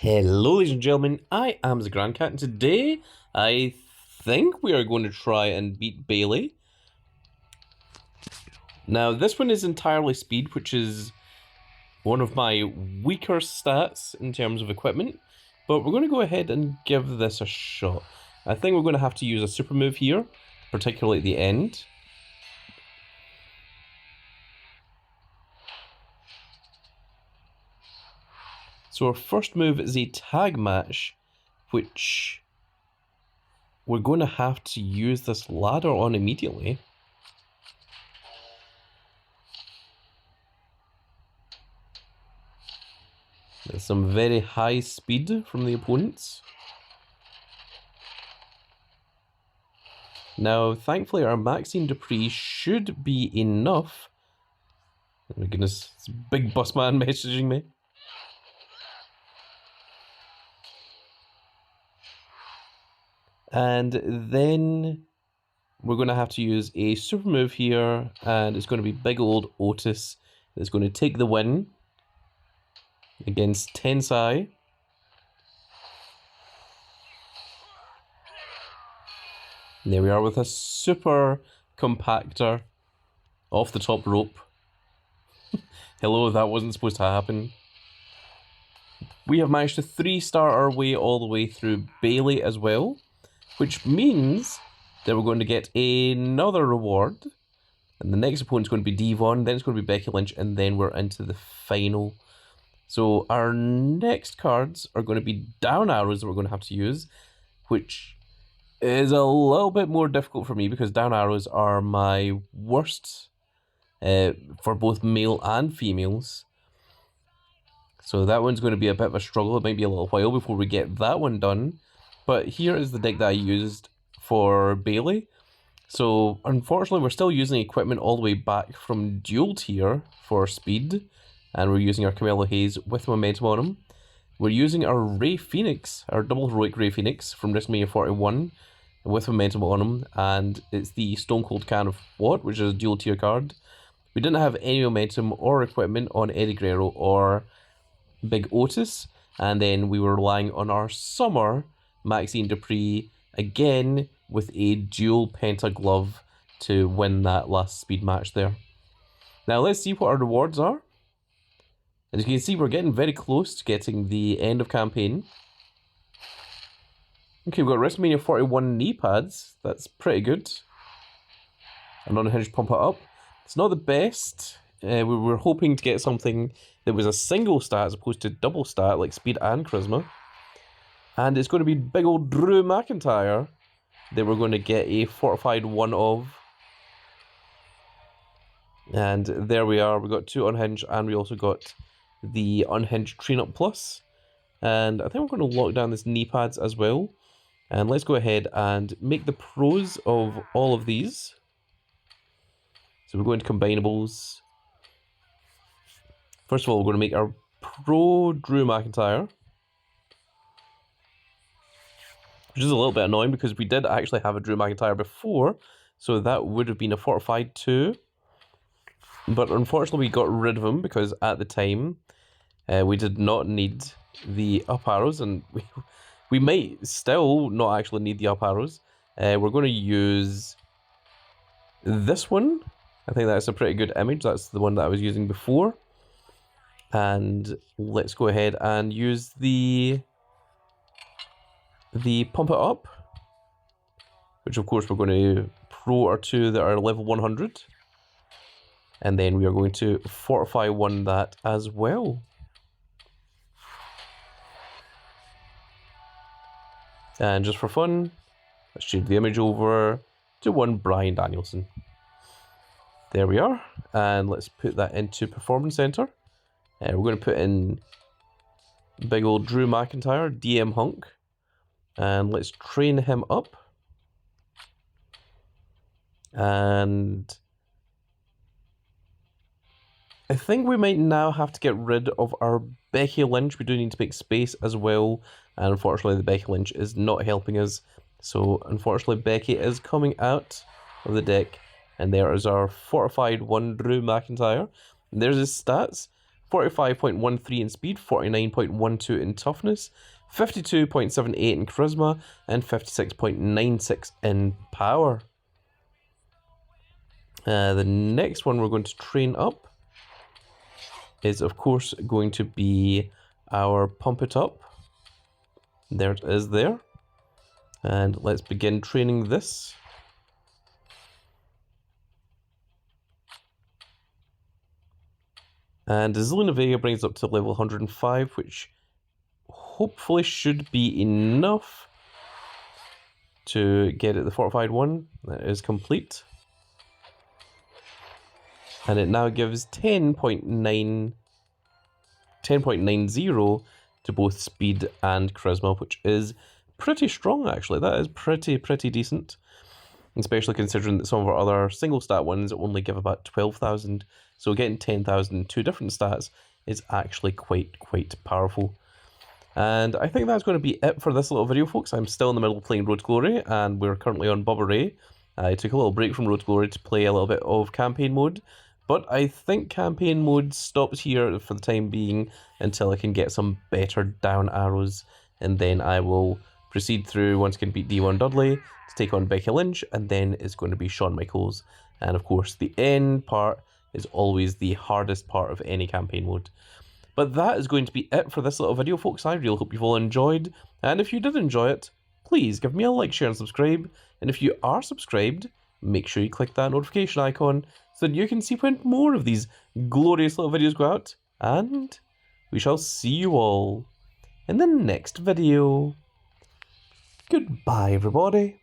Hello ladies and gentlemen, I am the Grand Cat and today I think we are going to try and beat Bayley. Now this one is entirely speed, which is one of my weaker stats in terms of equipment, but we're going to go ahead and give this a shot. I think we're going to have to use a super move here, particularly at the end. So our first move is a tag match, which we're going to have to use this ladder on immediately. There's some very high speed from the opponents. Now, thankfully, our Maxine Dupree should be enough. Oh my goodness, it's Big Bus Man messaging me. And then we're going to have to use a super move here, and it's going to be big old Otis that's going to take the win against Tensai. And there we are with a super compactor off the top rope. Hello, that wasn't supposed to happen. We have managed to 3-star our way all the way through Bayley as well, which means that we're going to get another reward. And the next opponent's going to be Devon, then it's going to be Becky Lynch, and then we're into the final. So our next cards are going to be down arrows that we're going to have to use, which is a little bit more difficult for me because down arrows are my worst for both male and females. So that one's going to be a bit of a struggle. It might be a little while before we get that one done. But here is the deck that I used for Bayley. So unfortunately, we're still using equipment all the way back from Dual Tier for speed. And we're using our Camelo Hayes with momentum on him. We're using our Ray Phoenix, our double heroic Ray Phoenix from WrestleMania 41 with momentum on him. And it's the Stone Cold Can of What, which is a Dual Tier card. We didn't have any momentum or equipment on Eddie Guerrero or Big Otis. And then we were relying on our Summer Maxine Dupree again with a dual penta glove to win that last speed match there. Now let's see what our rewards are. As you can see, we're getting very close to getting the end of campaign. Okay, we've got WrestleMania 41 knee pads. That's pretty good. An unhinged pump it up. It's not the best. We were hoping to get something that was a single stat as opposed to double stat like speed and charisma. And it's going to be big old Drew McIntyre that we're going to get a fortified one of. And there we are. We got 2 unhinged and we also got the unhinged train up plus. And I think we're going to lock down this knee pads as well. And let's go ahead and make the pros of all of these. So we're going to combinables. First of all, we're going to make our pro Drew McIntyre, which is a little bit annoying because we did actually have a Drew McIntyre before, so that would have been a fortified 2. But unfortunately, we got rid of him because at the time we did not need the up arrows, and we might still not actually need the up arrows. We're going to use this one. I think that's a pretty good image. That's the one that I was using before. And let's go ahead and use the pump it up, which of course we're going to pro our 2 that are level 100. And then we are going to fortify 1 that as well. And just for fun, let's change the image over to 1 Bryan Danielson. There we are. And let's put that into Performance Center. We're going to put in big old Drew McIntyre, DM Hunk. And let's train him up. And I think we might now have to get rid of our Becky Lynch. We do need to make space as well. And unfortunately, the Becky Lynch is not helping us. So unfortunately, Becky is coming out of the deck. And there is our fortified 1 Drew McIntyre. And there's his stats. 45.13 in speed, 49.12 in toughness, 52.78 in charisma, and 56.96 in power. The next one we're going to train up is, of course, going to be our Pump It Up. There it is there. And let's begin training this. And Zelina Vega brings up to level 105, which hopefully should be enough to get it the fortified one. That is complete. And it now gives 10.90 to both speed and charisma, which is pretty strong actually. That is pretty decent. Especially considering that some of our other single stat ones only give about 12,000. So getting 10,000 two different stats is actually quite powerful. And I think that's going to be it for this little video, folks. I'm still in the middle of playing Road to Glory, and we're currently on Bubba Ray. I took a little break from Road to Glory to play a little bit of campaign mode, but I think campaign mode stops here for the time being until I can get some better down arrows, and then I will proceed through once I can beat D1 Dudley to take on Becky Lynch, and then it's going to be Shawn Michaels. And of course, the end part is always the hardest part of any campaign mode. But that is going to be it for this little video, folks. I really hope you've all enjoyed, and if you did enjoy it, please give me a like, share, and subscribe. And if you are subscribed, make sure you click that notification icon so that you can see when more of these glorious little videos go out. And we shall see you all in the next video. Goodbye, everybody.